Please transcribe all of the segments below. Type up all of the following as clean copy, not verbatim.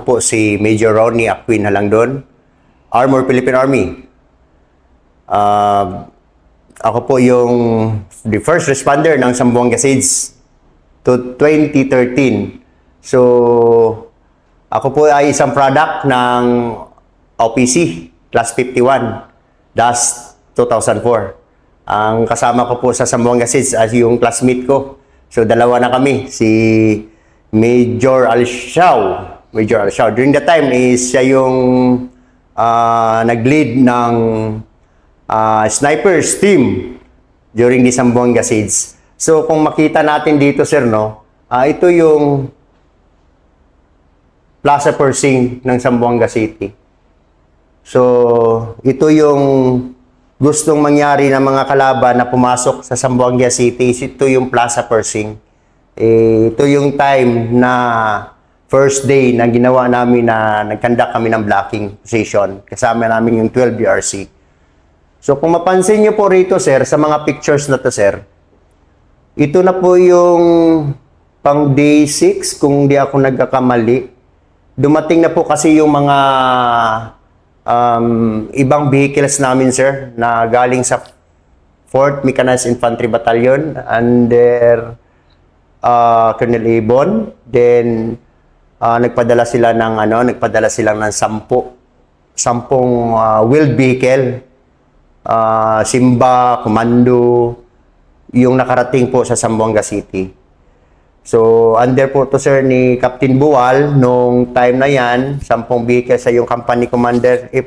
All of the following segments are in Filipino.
Ako po si Major Ronnie Aquin Halangdon, Armor Philippine Army. Ako po yung the first responder ng Zamboanga Siege to 2013. So, ako po ay isang product ng OPC Class 51, DAS 2004. Ang kasama ko po sa Zamboanga Siege as yung classmate ko. So, dalawa na kami, si Major Alciao. During that time, siya yung nag-lead ng snipers team during the Zamboanga Siege. So, kung makita natin dito, sir, no, ito yung Plaza Persing ng Zamboanga City. So, ito yung gustong mangyari ng mga kalaban na pumasok sa Zamboanga City. Ito yung Plaza Persing. Ito yung time na first day na ginawa namin na nag-conduct kami ng blocking position. Kasama namin yung 12 BRC. So kung mapansin nyo po rito, sir, sa mga pictures na to, sir, ito na po yung pang day 6, kung di ako nagkakamali. Dumating na po kasi yung mga ibang vehicles namin, sir, na galing sa 4th Mechanized Infantry Battalion under Colonel Ibon. Then nagpadala sila ng 10 wheeled vehicle, Simba, Commando, yung nakarating po sa Zamboanga City. So under po to, sir, ni Captain Buwal nung time na yan, 10 vehicle sa yung company commander, if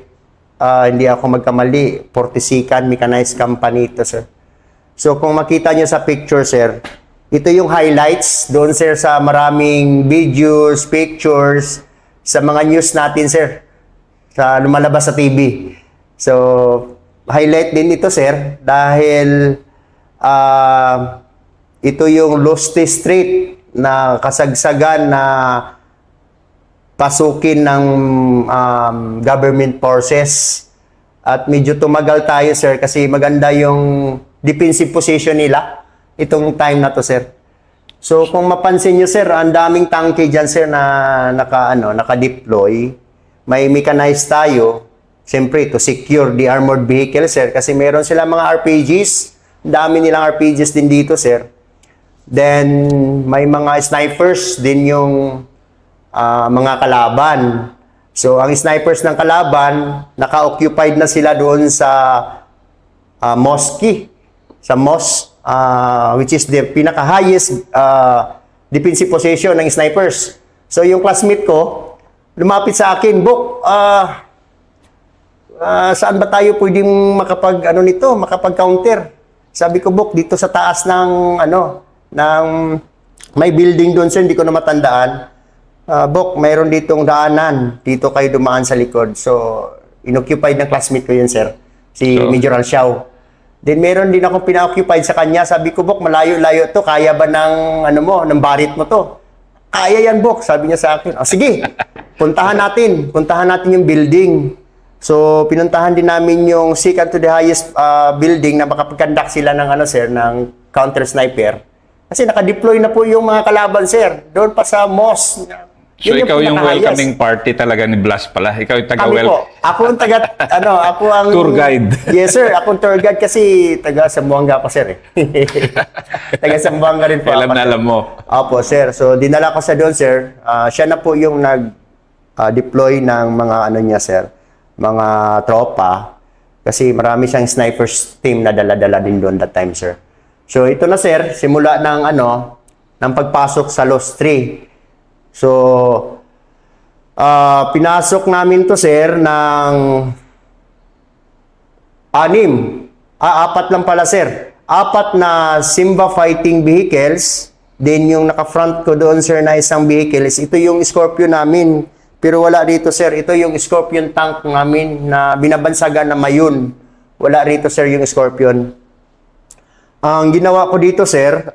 hindi ako magkamali, 42nd Mechanized Company ito, sir. So kung makita nyo sa picture, sir, ito yung highlights doon, sir, sa maraming videos, pictures, sa mga news natin, sir, sa lumalabas sa TV. So, highlight din ito, sir, dahil ito yung Loste Street na kasagsagan na pasukin ng government forces. At medyo tumagal tayo, sir, kasi maganda yung defensive position nila itong time na to, sir. So, kung mapansin nyo, sir, ang daming tangke dyan, sir, na naka-deploy. May mechanized tayo, siyempre, to secure the armored vehicle, sir, kasi meron sila mga RPGs. Dami nilang RPGs din dito, sir. Then, may mga snipers din yung mga kalaban. So, ang snipers ng kalaban, naka-occupied na sila doon sa mosque. Sa mosque, which is the pinaka-highest defensive position ng snipers. So, yung classmate ko, lumapit sa akin, Bok, saan ba tayo pwedeng makapag-counter? Sabi ko, Bok, dito sa taas ng may building doon, sir, hindi ko na matandaan. Bok, mayroon ditong daanan. Dito kayo dumaan sa likod. So, inoccupied ng classmate ko yun, sir. Si Major Alciao. Then meron din akong pina-occupied sa kanya. Sabi ko, Bok, malayo-layo to. Kaya ba ng barit mo to? Kaya yan, Bok. Sabi niya sa akin. Sige, puntahan natin. Puntahan natin yung building. So, pinuntahan din namin yung second to the highest building na makapag-conduct sila ng ng counter-sniper. Kasi nakadeploy na po yung mga kalaban, sir. Doon pa sa mosque. So, ikaw yung welcoming party talaga ni Blas pala. Ikaw yung taga-welcome. Ako ang ako ang tour guide. Yes, sir. Ako ang tour guide kasi taga Zamboanga ako, sir. Taga Zamboanga rin po. Alam mo. Opo, sir. So, dinala ko sa doon, sir. Siya na po yung nag-deploy ng mga niya, sir. Mga tropa. Kasi marami siyang snipers team na dala-dala din doon that time, sir. So, ito na, sir. Simula ng ng pagpasok sa Lost 3. So, pinasok namin to, sir, ng 4 lang pala, sir. 4 na Simba fighting vehicles. Then yung naka-front ko doon, sir, na isang vehicles. Ito yung Scorpion namin. Pero wala rito, sir. Ito yung Scorpion tank namin na binabansagan na Mayun. Wala rito, sir, yung Scorpion. Ang ginawa ko dito, sir,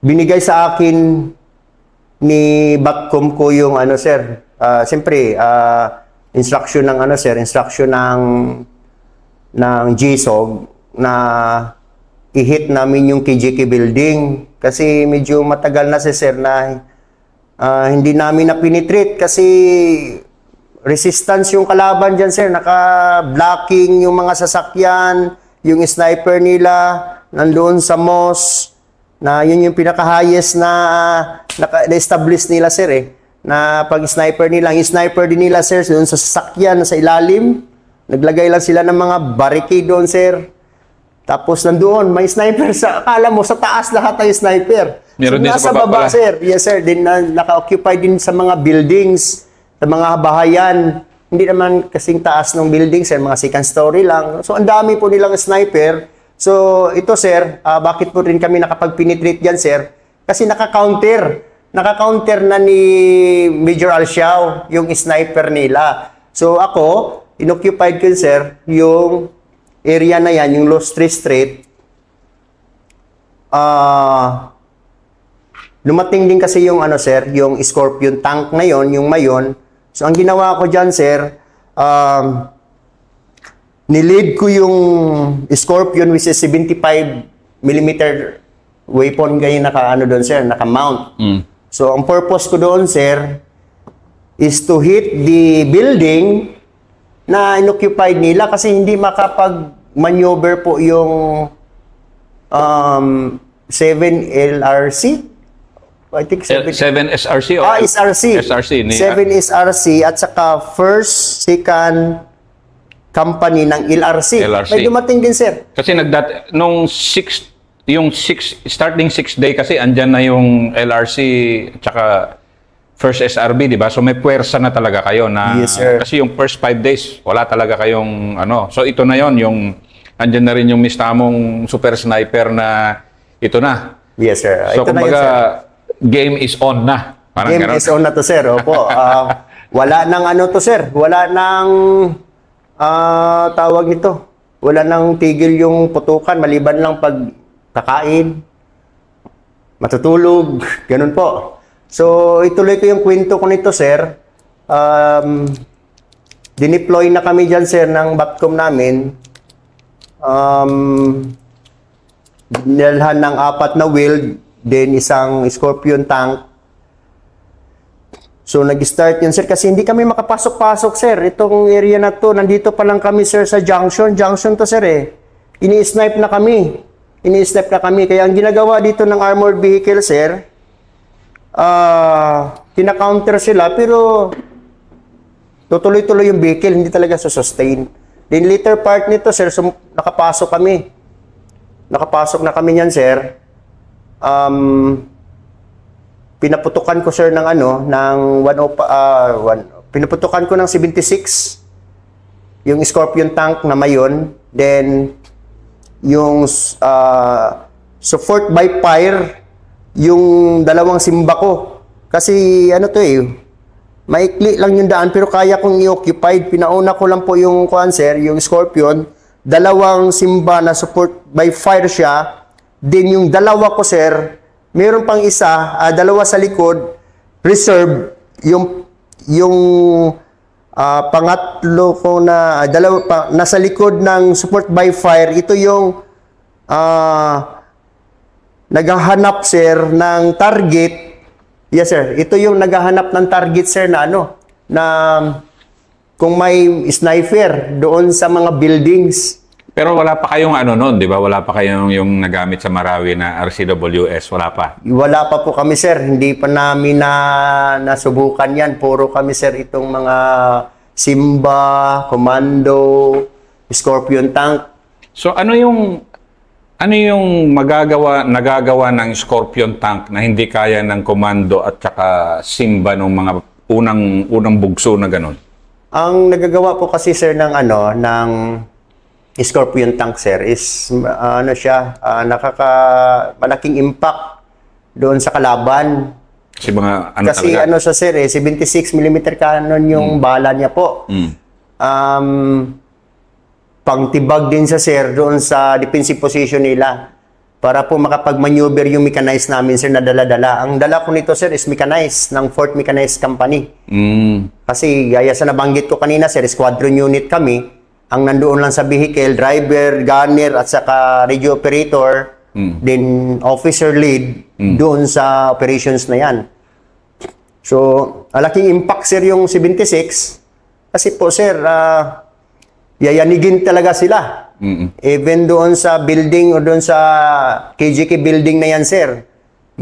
binigay sa akin ni Batcom ko yung sir. Siyempre, instruction ng sir, instruction ng GSOG na i-hit namin yung KJK building kasi medyo matagal na sir na Hindi namin na-penetrate kasi resistance yung kalaban dyan, sir. Naka-blocking yung mga sasakyan, yung sniper nila, nandoon sa MOS, na yun yung pinaka-highest na na-establish nila, sir, eh. Na pag-sniper nila, yung sniper din nila, sir, doon sa sasakyan, sa ilalim, naglagay lang sila ng mga barricade doon, sir. Tapos nandoon, may sniper sa, akala mo, sa taas lahat ay sniper. Meron din nasa sa baba pala. sir. Yes, sir. Din naka-occupy din sa mga buildings, sa mga bahayan. Hindi naman kasing taas ng building, sir. Mga second story lang. So, ang dami po nilang sniper. So, ito, sir, bakit po rin kami nakapag-penetrate dyan, sir? Kasi naka-counter. Naka-counter na ni Major Alciao yung sniper nila. So, ako, inoccupied ko, sir, yung area na yan, yung Los Tres Street. Lumating din kasi yung ano, sir, yung Scorpion tank na yon, yung Mayon. So, ang ginawa ko dyan, sir, nilead ko yung Scorpion, which is 75mm weapon kayo naka-ano doon, sir, naka-mount. So, ang purpose ko doon, sir, is to hit the building na inoccupied nila kasi hindi makapag-maneuver po yung 7LRC. I think 7 SRC o SRC. SRC ni 7 SRC at saka first, second company ng LRC. May dumating din, sir. Kasi nung starting 6 day kasi andyan na yung LRC at saka first SRB, di ba? So may puwersa na talaga kayo na yes, sir. Kasi yung first 5 days wala talaga kayong ano. So ito na yon, yung andyan na rin yung mistamong super sniper na ito na. Yes, sir. So kumbaga game is on na. Parang game ganun. is on na to, sir. Opo. Wala nang ano to, sir. Wala nang tawag nito. Wala nang tigil yung putukan maliban lang pag kakain, matutulog, ganun po. So, ituloy ko yung kwento ko nito, sir. Dineploy na kami dyan, sir, ng BATCOM namin. Dinalhan ng 4 na wheel, then isang Scorpion tank. So, nag-start yun, sir, kasi hindi kami makapasok-pasok, sir. Itong area na to, nandito pa lang kami, sir, sa junction. Junction to, sir, eh. Ini-snipe na kami. Ini-snipe na kami. Kaya ang ginagawa dito ng armored vehicle, sir, kina-counter sila, pero tutuloy-tuloy yung vehicle, hindi talaga sustain. Then later part nito, sir, nakapasok kami. Nakapasok na kami niyan, sir. Pinaputukan ko, sir, ng ano, ng pinaputukan ko ng 76 yung Scorpion tank na Mayon. Then yung support by fire yung dalawang simba ko. Kasi ano to eh, maikli lang yung daan pero kaya kong i-occupied. Pinauna ko lang po yung sir, yung Scorpion. Dalawang simba na support by fire siya. Then yung dalawa ko, sir, meron pang isa, dalawa sa likod, reserve, yung pangatlo ko na, nasa likod ng support by fire, ito yung naghahanap, sir, ng target. Yes, sir. Ito yung naghahanap ng target, sir, na ano, na kung may sniper doon sa mga buildings. Pero wala pa kayong ano noon, di ba? Wala pa kayong yung nagamit sa Marawi na RCWS, wala pa? Wala pa po kami, sir. Hindi pa namin nasubukan yan. Puro kami, sir, itong mga Simba, Commando, Scorpion tank. So ano yung nagagawa ng Scorpion tank na hindi kaya ng Commando at saka Simba ng mga unang bugso na ganun? Ang nagagawa po kasi, sir, ng Scorpion tank, sir, is malaking impact doon sa kalaban. Kasi mga kasi talaga? Siya, sir, 76mm cannon yung bala niya po. Pangtibag din sa, sir, doon sa defensive position nila para po makapag-maneuver yung mechanized namin, sir, na dala-dala. Ang dala ko nito, sir, is mechanized ng 4th Mechanized Company. Kasi gaya sa nabanggit ko kanina, sir, squadron unit kami. Ang nandoon lang sa vehicle, driver, gunner, at saka radio operator, then officer lead, doon sa operations na yan. So, malaking impact sir yung 76 kasi po sir, yayanigin talaga sila. Even doon sa building o doon sa KGK building na yan sir,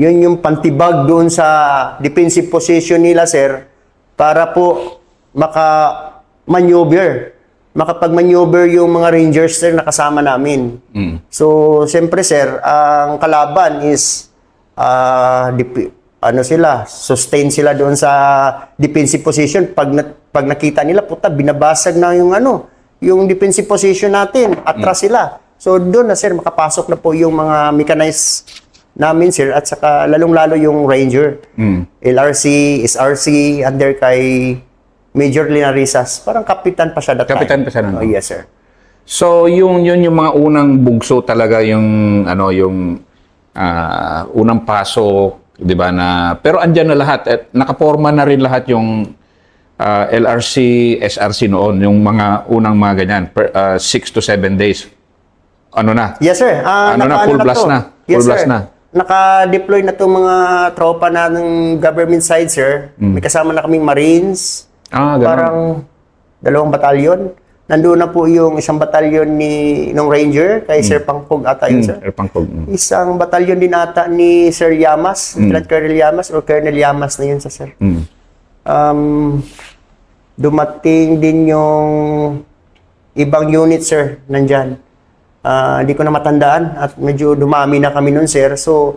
yun yung pantibag doon sa defensive position nila sir para po makapag-maneuver yung mga Rangers sir na kasama namin. So, siyempre sir, ang kalaban is sustain sila doon sa defensive position. Pag nakita nila, puta, binabasag na yung defensive position natin. Atras sila. So, doon na sir, makapasok na po yung mga mechanized namin sir at saka lalong-lalo yung Ranger. LRC, SRC, under kay Major Linarisas. Parang kapitan pa siya that Kapitan time. pa siya nun? Oh, yes sir. So, yun yung mga unang bugso talaga yung unang paso, 'di ba na pero andyan na lahat at nakaporma na rin lahat yung LRC, SRC noon, yung mga unang mga ganyan 6 to 7 days. Ano na? Yes sir. Full blast na. Yes, Full blast sir. na. Naka-deploy na itong mga tropa na ng government side, sir. May kasama na kaming Marines. Ganun. Parang 2 batalyon. Nandoon na po yung 1 batalyon ng Ranger, kay Sir Pangpog ata yun, sir. Sir Pangpog. Isang batalyon din ata ni Sir Llamas, Lieutenant Colonel Llamas or Colonel Llamas na yun sa sir. Dumating din yung ibang unit, sir, nandyan. Hindi ko na matandaan at medyo dumami na kami nun, sir. So,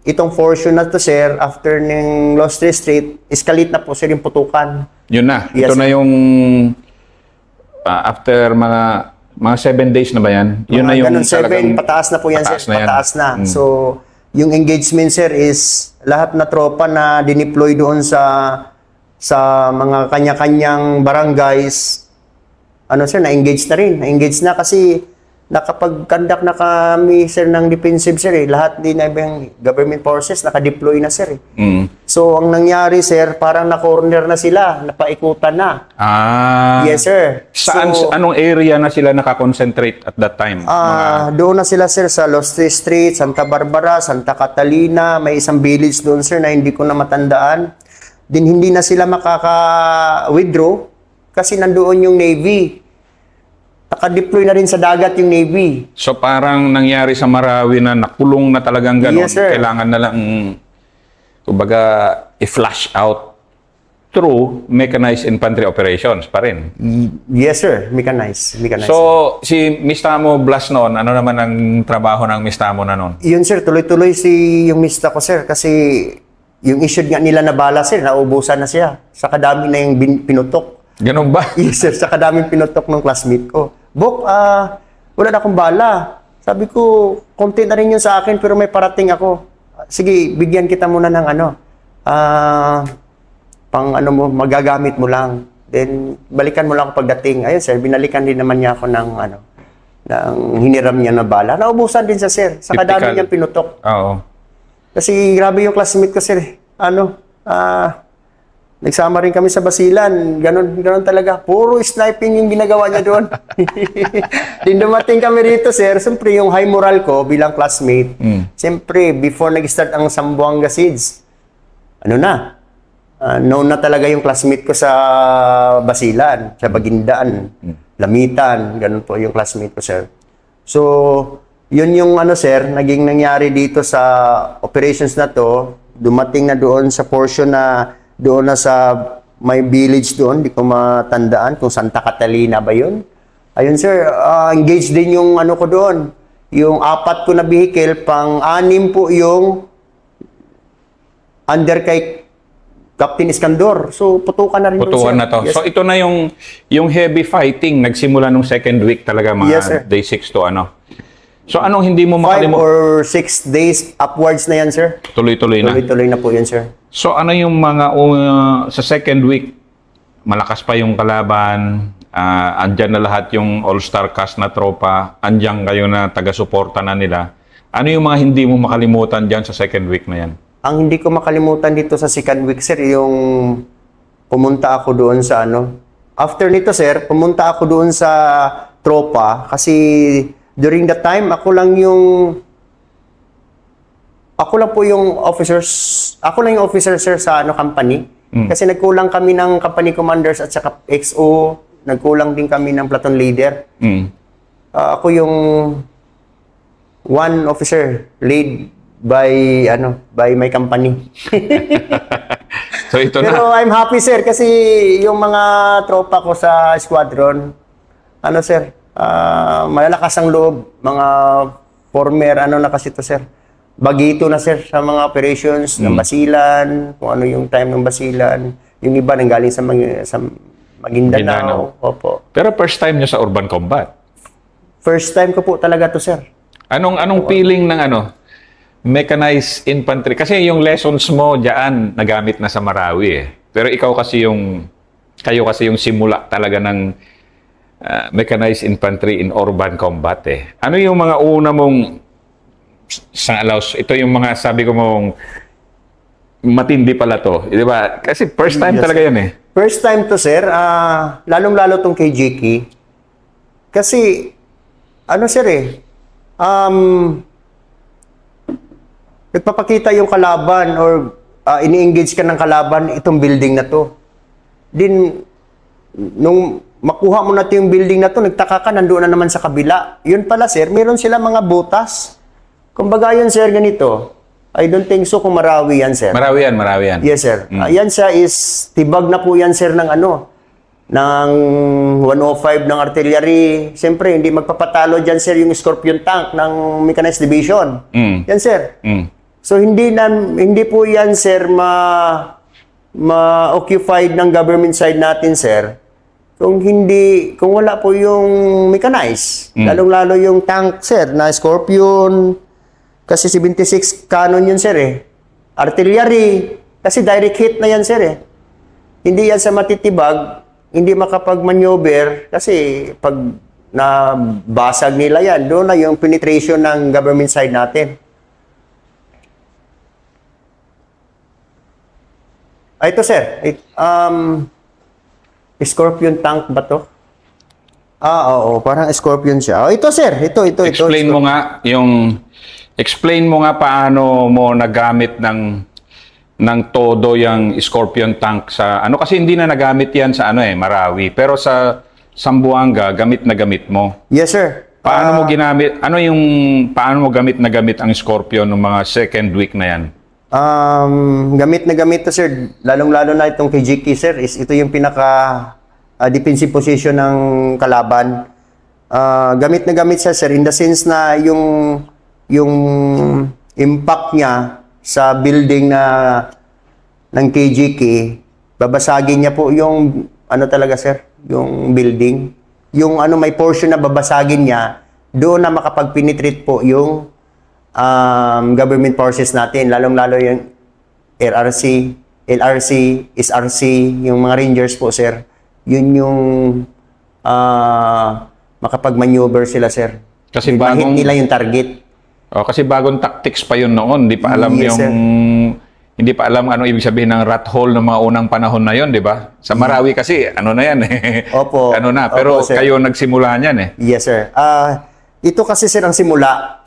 itong portion na to, sir, after ng Lost Street, escalate na po, sir, yung putukan. Yun na. Yes, Ito na yung after mga 7 days na ba yan? Yun na yung ganun, 7, pataas na po yan, sir. Pataas na. So, yung engagement, sir, is lahat na tropa na dineploy doon sa mga kanya-kanyang barangays, sir, na-engage na rin. Na-engage na kasi nakapag-conduct na kami, sir, ng defensive, sir. Lahat din na yung government forces naka-deploy na, sir. So, ang nangyari, sir, parang na-corner na sila, napaikutan na. Yes, sir. Anong area na sila nakakonsentrate at that time? Doon na sila, sir, sa Lost Street, Santa Barbara, Santa Catalina. May isang village doon, sir, na hindi ko na matandaan. Din hindi na sila makaka-withdraw kasi nandoon yung Navy. Naka-deploy na rin sa dagat yung Navy. So parang nangyari sa Marawi na nakulong na talagang gano'n. Yes, sir. Kailangan na lang, kumbaga, i-flush out through mechanized infantry operations pa rin. Yes, sir. Mechanized. So, si Mistamo Blas noon, ano naman ang trabaho ng Mistamo na noon? Yun, sir. Tuloy-tuloy yung mista ko, sir. Kasi yung issued nga nila na bala, sir, naubusan na siya. Sa kadami na yung pinutok. Ganun ba? Yes, sir. Sa kadaming pinutok ng classmate ko. Bok, wala na akong bala. Sabi ko, konti na rin yun sa akin, pero may parating ako. Sige, bigyan kita muna ng magagamit mo lang. Then, balikan mo lang ako pagdating. Ayun, sir, binalikan din naman niya ako ng hiniram niya na bala. Naubusan din sa sir. Sa kadami niyang pinutok. Oo. Kasi grabe yung classmate ko, sir. Nagsama rin kami sa Basilan. Ganon talaga. Puro sniping yung ginagawa niya doon. Din dumating kami rito, sir. Siyempre, yung high moral ko bilang classmate. Siyempre, before nag-start ang Zamboanga Siege, known na talaga yung classmate ko sa Basilan, sa Bagindaan, Lamitan. Ganon po yung classmate ko, sir. So, yun yung sir, naging nangyari dito sa operations na to. Dumating na doon sa portion na doon na sa may village doon, di ko matandaan kung Santa Catalina ba yun. Ayun, sir, engaged din yung ko doon. Yung 4 ko na vehicle, pang-6 po yung under kay Captain Iskandor. So, putukan na rin doon, sir. Na to. Yes. So, ito na yung heavy fighting. Nagsimula nung second week talaga, mga Yes, sir. day 6 to So, anong hindi mo 5 makalimutan? or 6 days upwards na yan, sir. Tuloy-tuloy na. Tuloy-tuloy na po yan, sir. So, ano yung mga sa second week, malakas pa yung kalaban, andyan na lahat yung all-star cast na tropa, andyan kayo na taga-suporta na nila. Ano yung mga hindi mo makalimutan dyan sa second week na yan? Ang hindi ko makalimutan dito sa second week, sir, yung pumunta ako doon sa After nito, sir, pumunta ako doon sa tropa kasi during that time, ako lang po yung officer, sir, sa company. Kasi nagkulang kami ng company commanders at saka XO, nagkulang din kami ng platoon leader. Ako yung one officer lead by my company. So ito Pero na. I'm happy, sir, kasi yung mga tropa ko sa squadron, sir, malalakas ang loob, mga former, na kasi to, sir. Bagito na, sir, sa mga operations ng Basilan, kung ano yung time ng Basilan. Yung iba nanggaling sa Maguindanao. Opo. Pero first time nyo sa urban combat. First time ko po talaga to, sir. Anong feeling ng mechanized infantry? Kasi yung lessons mo diyan nagamit na sa Marawi eh. Pero kayo kasi yung simula talaga ng mechanized infantry in urban combat eh. Ano yung mga una mong ito yung mga sabi ko mong matindi pala to, di ba? Kasi first time talaga yan eh. First time to, sir, lalong-lalo tong kay Jiki. Kasi, sir nagpapakita yung kalaban or ini-engage ka ng kalaban itong building na to. Din, nung makuha mo na yung building na to, nagtaka ka, nandoon na naman sa kabila. Yun pala, sir, meron sila mga butas. Kumbaga yun, sir, ganito. I don't think so kung Marawi yan, sir. Marawi yan. Yes, sir. Yan siya is, tibag na po yan, sir, ng ng 105 ng artillery. Siyempre, hindi magpapatalo dyan, sir, yung Scorpion tank ng Mechanized Division. Yan, sir. So, hindi po yan, sir, ma-occupied ng government side natin, sir. Kung wala po yung mechanized. Lalong-lalo yung tank, sir, na Scorpion. Kasi 76 cannon yun, sir, eh. Artillery. Kasi direct hit na yan, sir, eh. Hindi yan sa matitibag, hindi makapag-maneuver. Kasi pag nabasag nila yan, doon na yung penetration ng government side natin. Ito, sir. Scorpion tank ba to? Oo. Parang Scorpion siya. Ito, sir. Ito. Explain mo nga paano mo nagamit ng todo yung Scorpion tank sa kasi hindi na nagamit yan sa Marawi. Pero sa Zamboanga, gamit na gamit mo. Yes, sir. Paano mo ginamit? Paano mo gamit na gamit ang Scorpion ng mga second week na yan? Gamit na gamit to, sir. Lalong-lalo na itong kay Jiki, sir. Ito yung pinaka defensive position ng kalaban. Gamit na gamit siya, sir, in the sense na yung impact niya sa building ng KGK, babasagin niya po yung talaga, sir, yung building. Yung may portion na babasagin niya, doon na makapag-penetrate po yung government forces natin, lalong-lalo yung RRC, LRC, SRC, yung mga Rangers po, sir. Yun yung makapag-maneuver sila, sir. Kasi mahit nila yung target. Kasi bagong tactics pa yun noon. Hindi pa alam hindi pa alam ano ibig sabihin ng rat hole ng mga unang panahon na yun, di ba? Sa Marawi kasi, na yan eh. Opo. Pero Opo, kayo nagsimula niyan eh. Yes, sir. Ito kasi, sir, ang simula,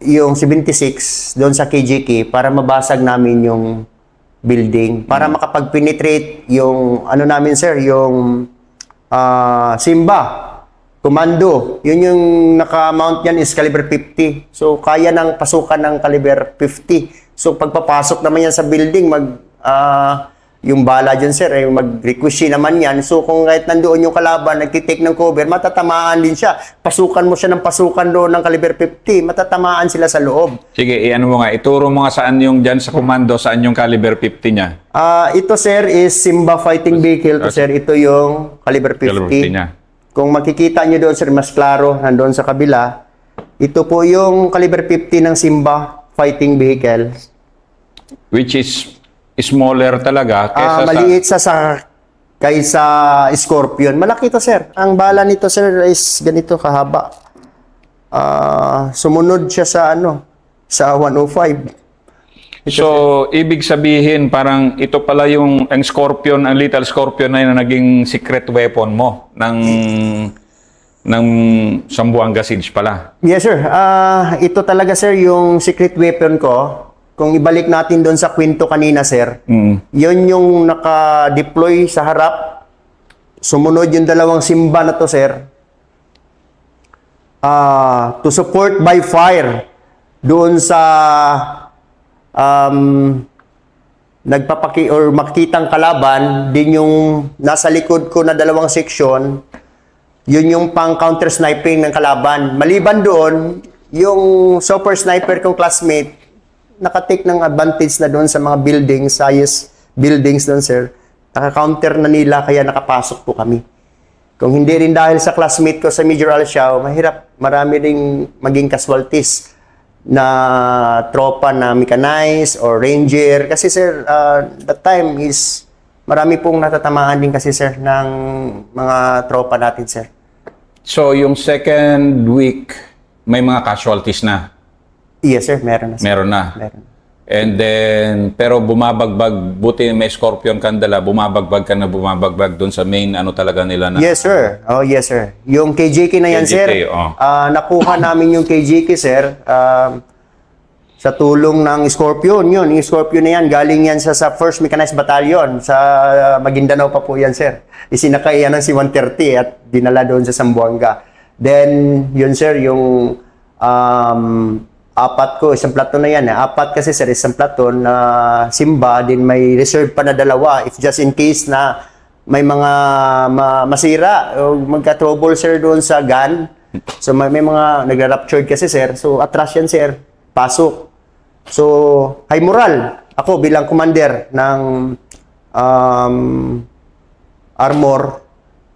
yung 76 doon sa KGK para mabasag namin yung building, para makapag-penetrate yung namin, sir, yung Simba Commando. Yun yung naka-mount yan is caliber 50. So, kaya ng pasukan ng caliber 50. So, pagpapasok naman yan sa building, yung bala dyan, sir, mag-ricochet naman yan. So, kung kahit nandoon yung kalaban, nagtitake ng cover, matatamaan din siya. Pasukan mo siya ng pasukan doon ng caliber 50, matatamaan sila sa loob. Sige, ituro mo nga saan yung dyan sa komando, saan yung caliber 50 niya. Ito, sir, is Simba Fighting Vehicle. Sir, ito yung caliber 50. Caliber 50 niya. Kung makikita nyo doon, sir, mas klaro, nandoon sa kabila, ito po yung caliber 50 ng Simba Fighting Vehicle. Which is smaller talaga kaysa maliit kaysa Scorpion. Malaki to, sir. Ang bala nito, sir, is ganito kahaba. Sumunod siya sa sa 105. So, ibig sabihin parang ito pala yung Scorpion, ang Lethal Scorpion na naging secret weapon mo ng Zamboanga Siege pala. Yes, sir. Ito talaga, sir, yung secret weapon ko. kung ibalik natin doon sa kwento kanina, sir, yun yung naka-deploy sa harap. Sumunod yung dalawang simba na to, sir. To support by fire doon sa makikitang kalaban, din yung nasa likod ko na dalawang seksyon, yun yung pang counter sniping ng kalaban. Maliban doon, yung super sniper kong classmate, naka-take ng advantage na doon sa mga buildings, highest buildings doon, sir. Naka-counter na nila, kaya nakapasok po kami. Kung hindi rin dahil sa classmate ko sa Major Alsiao, mahirap, marami ring maging casualties na tropa na mechanized or ranger. Kasi, sir, that time is, marami pong natatamaan din kasi, sir, ng mga tropa natin, sir. So, yung second week, may mga casualties na? Yes, sir. Meron na, sir. Meron na. Meron. And then, pero bumabagbag, buti may Scorpion kang dala, bumabagbag ka na bumabagbag doon sa main ano talaga nila na. Yes, sir. Oh, yes, sir. Yung KJK na yan, KJK, sir. oh. Nakuha namin yung KJK, sir. Sa tulong ng Scorpion, yun. Yung Scorpion na yan, galing yan sa 1st Mechanized Battalion. Sa Maguindanao pa po yan, sir. Isinakay yan ng C-130 at dinala doon sa Zamboanga. Then, yun, sir, yung apat ko, isang platon na yan. Apat kasi, sir, isang platon na simba, din may reserve pa na dalawa. If just in case na may mga masira o magka-trouble, sir, doon sa gun. So, may mga nagra-ruptured kasi, sir. So, atras yan, sir. Pasok. So, high moral. Ako bilang commander ng armor,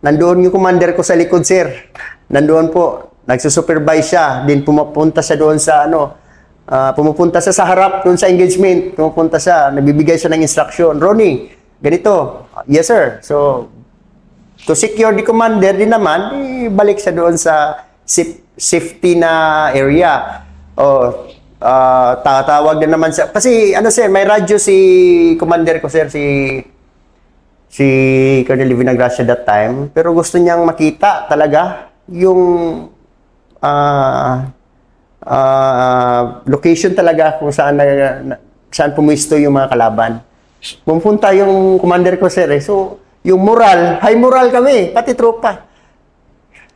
nandoon yung commander ko sa likod, sir. Nandoon po. Nagsusupervise siya. Din pumupunta siya doon sa pumupunta siya sa harap doon sa engagement. Pumupunta siya. Nagbibigay siya ng instruction. Ronnie, ganito. Yes, sir. So, to secure the commander din naman, balik siya doon sa safety na area. Tatawag din naman siya. Kasi, sir, may radyo si commander ko, sir, si Colonel Vinagracia that time. Pero gusto niyang makita talaga yung location talaga kung saan pumisto yung mga kalaban. Pumunta yung commander ko, sir. So, yung moral, high moral kami, pati tropa.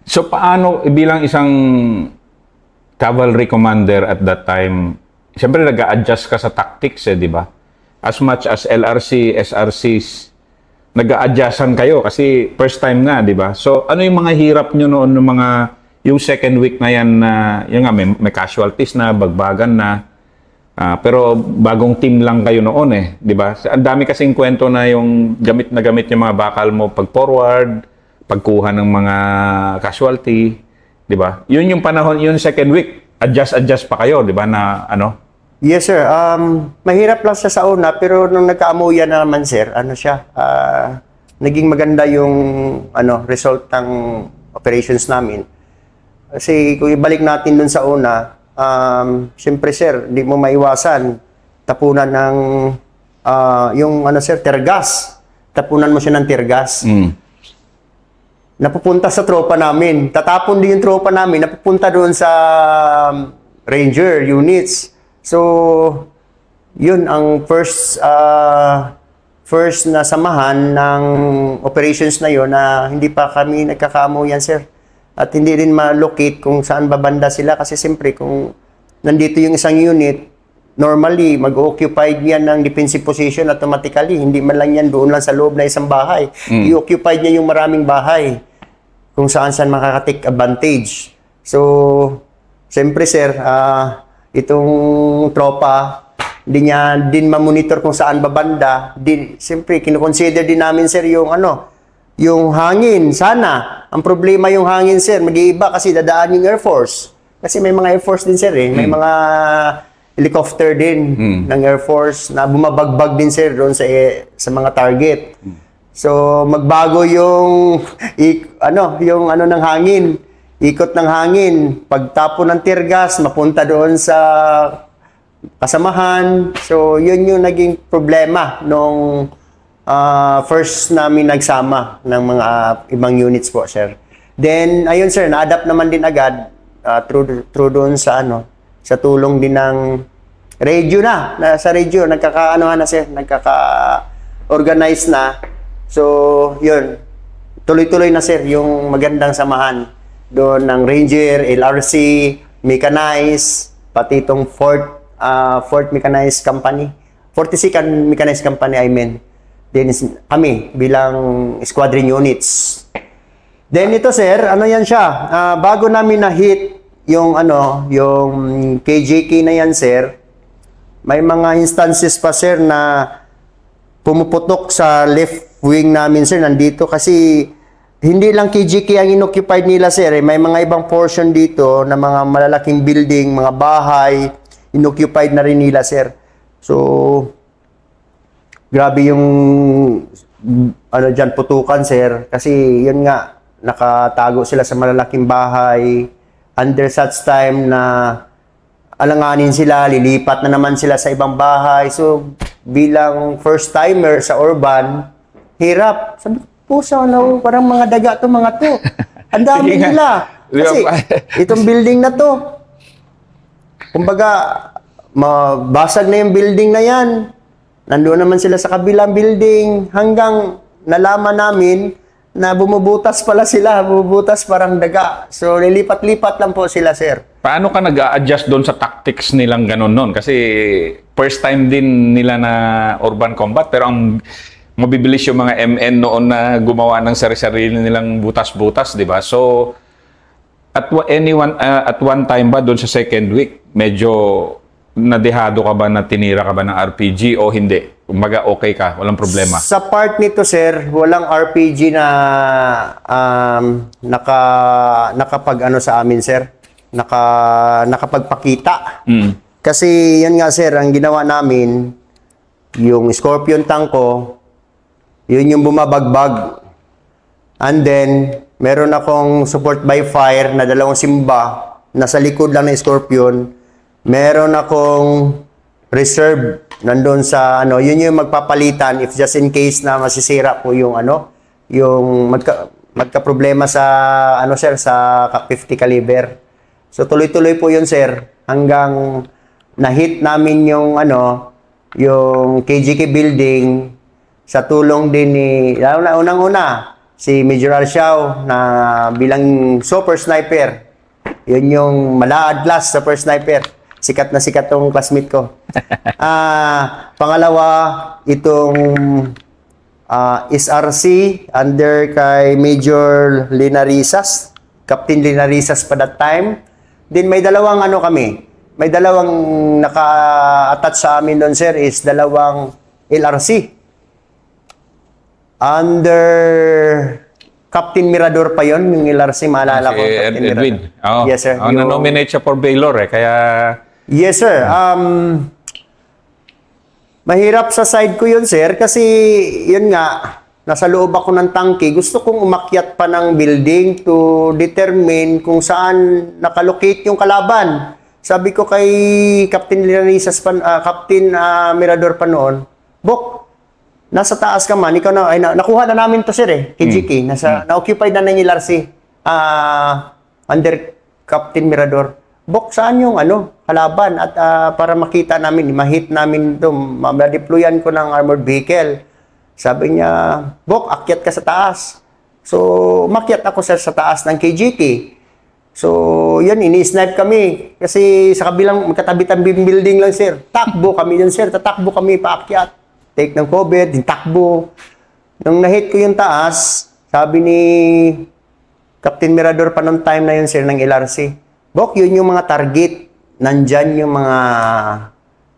So, paano bilang isang cavalry commander at that time, siyempre nag-a-adjust ka sa tactics, di ba? As much as LRC, SRCs, nag-a-adjustan kayo kasi first time nga, di ba? So, ano yung mga hirap nyo noon, yung second week na yan na, yung nga, may casualties na, bagbagan na, pero bagong team lang kayo noon di ba? Ang dami kasing kwento na yung gamit yung mga bakal mo pag forward, pagkuha ng mga casualty, di ba? Yun yung panahon, yung second week, adjust pa kayo, di ba, na ano? Yes, sir. Mahirap lang sa una, pero nung nagkaamuyan na naman, sir, naging maganda yung result ng operations namin. Kasi kung ibalik natin dun sa una, siyempre, sir, hindi mo maiwasan tapunan ng sir, tear gas. Tapunan mo siya ng tear gas. Napupunta sa tropa namin. Tatapon din yung tropa namin, napupunta doon sa ranger units. So, yun ang first na samahan ng operations na yun na hindi pa kami nagkakamuyan, sir. At hindi rin ma-locate kung saan babanda sila kasi siyempre kung nandito yung isang unit, normally mag-occupied yan ng defensive position automatically. Hindi man lang yan doon lang sa loob na isang bahay. I-occupied niya yung maraming bahay kung saan makaka-take advantage. So, siyempre, sir, itong tropa, hindi niya din ma-monitor kung saan babanda. Siyempre, kinukonsider din namin, sir, yung hangin. Sana. Ang problema yung hangin, sir, mag-iiba kasi dadaan yung Air Force. Kasi may mga Air Force din, sir, May mga helicopter din ng Air Force na bumabagbag din, sir, doon sa mga target. So, magbago yung ng hangin. Ikot ng hangin. Pagtapo ng tear gas, mapunta doon sa kasamahan. So, yun yung naging problema nung first namin nagsama ng mga ibang units po, sir. Then, ayun, sir, na-adapt naman din agad through doon sa tulong din ng radio na. Sa radio, nagkakaanohan na sir, nagkaka-organize na. So, yun. Tuloy-tuloy na sir, yung magandang samahan. Doon ng Ranger, LRC, Mechanized, pati itong Fort Mechanized Company. 42nd Mechanized Company, I mean. Then, kami, bilang squadron units. Then, ito sir, ano yan siya? Bago namin na-hit yung KJK na yan sir, may mga instances pa sir na pumuputok sa left wing namin sir, nandito kasi hindi lang KJK ang inoccupied nila sir, may mga ibang portion dito na mga malalaking building, mga bahay, inoccupied na rin nila sir. So, grabe yung dyan putukan sir, kasi yun nga, nakatago sila sa malalaking bahay, under such time na alanganin sila, lilipat na naman sila sa ibang bahay. So, bilang first timer sa urban, hirap. Sabi ko, parang mga daga to mga to. Ang dami nila. Kasi, itong building na to, kumbaga, mabasag na yung building na yan. Nandoon naman sila sa kabilang building hanggang nalaman namin na bumubutas pala sila, bumubutas parang daga. So, nilipat-lipat lang po sila, sir. Paano ka nag-a-adjust doon sa tactics nilang ganun noon? Kasi first time din nila na urban combat, pero ang mabibilis yung mga MN noon na gumawa ng sarili nilang butas-butas, di ba? So, at one time ba doon sa second week, medyo nadehado ka ba na tinira ka ba ng RPG o hindi? Kumbaga okay ka, walang problema. Sa part nito sir, walang RPG na nakapag sa amin sir. Nakapagpakita. Kasi yan nga sir, ang ginawa namin, yung Scorpion tank ko, yun yung bumabagbag. And then, meron akong support by fire na 2 simba, nasa likod lang ng Scorpion. Meron akong reserve nandun sa yun yung magpapalitan if just in case na masisira po yung yung magka-problema sa sir sa 50 caliber. So tuloy-tuloy po yun sir hanggang na-hit namin yung yung KGK building sa tulong din ni unang-una si Major Alciao na bilang super sniper. Yun yung Malaad class super sniper. Sikat na sikat tong classmate ko. Pangalawa, itong SRC under kay Major Linarisas, Captain Linarisas pa that time. Then may dalawang kami. May dalawang naka-attach sa amin doon sir is 2 LRC. Under Captain Mirador pa yon yung LRC, maalala ko. Captain Edwin. Oh, yes sir. Na-nominate siya for Baylor kaya... Yes, sir. Mahirap sa side ko yun, sir, kasi yun nga, nasa loob ako ng tangke. Gusto kong umakyat pa ng building to determine kung saan nakalocate yung kalaban. Sabi ko kay Captain Linarisas, Captain Mirador pa noon, Bok, nasa taas ka man, ikaw nakuha na namin to, sir, KGK. Na-occupied na ng LRC under Captain Mirador. Bok, saan yung kalaban? At para makita namin, ma-hit namin ito, ma-deployan ko ng armored vehicle. Sabi niya, Bok, akyat ka sa taas. So, makyat ako sir sa taas ng KGK. So, yun, ini-snipe kami. Kasi sa kabilang, magkatabi-tabing building lang sir. Takbo kami yun sir, tatakbo kami paakyat. Take ng COVID, takbo. Nung na-hit ko yung taas, sabi ni Captain Mirador pa nung time na yun sir ng LRC, Bok, yun yung mga target. Nandyan yung mga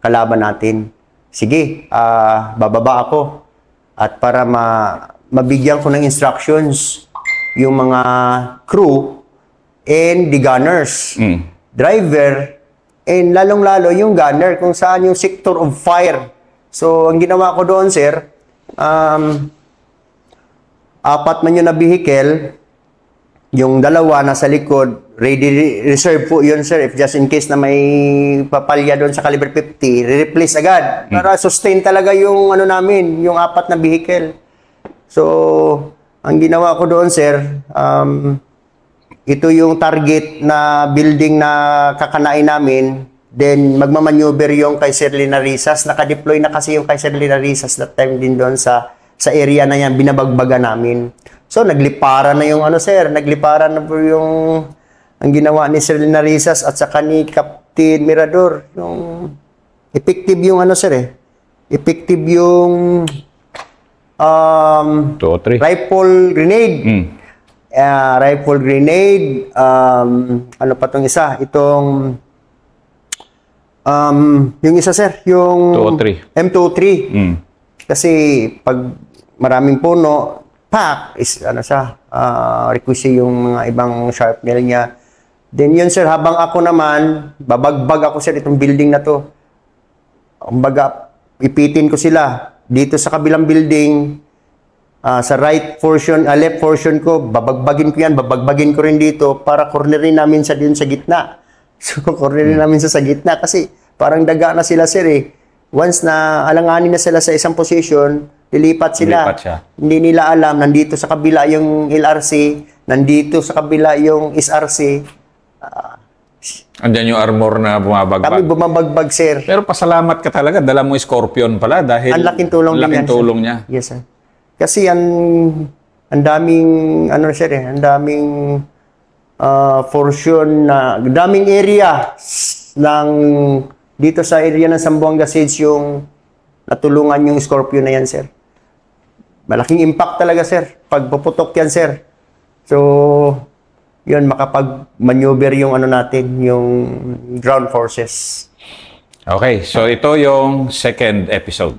kalaban natin. Sige, bababa ako. At para mabigyan ko ng instructions yung mga crew and the gunners. Driver, and lalong-lalo yung gunner kung saan yung sector of fire. So, ang ginawa ko doon, sir, 4 man yun na vehicle, yung 2 nasa likod, ready reserve po yun, sir. If just in case na may papalya doon sa caliber 50, re-replace agad. Para sustain talaga yung namin, yung 4 na vehicle. So, ang ginawa ko doon, sir, ito yung target na building na kakanain namin. Then, magmamaneuver yung kay Sir Linarisas. Nakadeploy na kasi yung kay Sir Linarisas that time din doon sa area na yan, binabagbaga namin. So, nagliparan na yung sir, nagliparan na po yung ang ginawa ni Sir Linarisas at saka ni Captain Mirador. Yung effective yung sir effective yung 2 o 3. rifle grenade. Rifle grenade, ano pa tong isa? Itong yung isa sir, yung 203. M23. Kasi pag maraming puno, is requisite yung mga ibang sharpnel niya. Then yun sir, habang ako naman, babagbag ako sir itong building na to. Kumbaga, ipitin ko sila dito sa kabilang building, sa left portion ko, babagbagin ko yan, babagbagin ko rin dito para cornerin namin sa din sa gitna. So, cornerin namin sa gitna kasi parang daga na sila sir eh. Once na alanganin na sila sa isang position, lilipat sila. Lilipat siya. Hindi nila alam, nandito sa kabila yung LRC, nandito sa kabila yung SRC. Andiyan yung armor na bumabagbag. Kami bumabagbag, sir. Pero pasalamat ka talaga, dala mo Scorpion pala dahil Ang laking tulong din yan, tulong niya. Yes, sir. Kasi ang daming, sir ang daming portion na, daming area ng dito sa area ng Zamboanga Siege yung natulungan yung Scorpion na yan, sir. Malaking impact talaga, sir. Pag puputok yan, sir. So, yun, makapag-maneuver yung natin, yung ground forces. Okay, so ito yung second episode.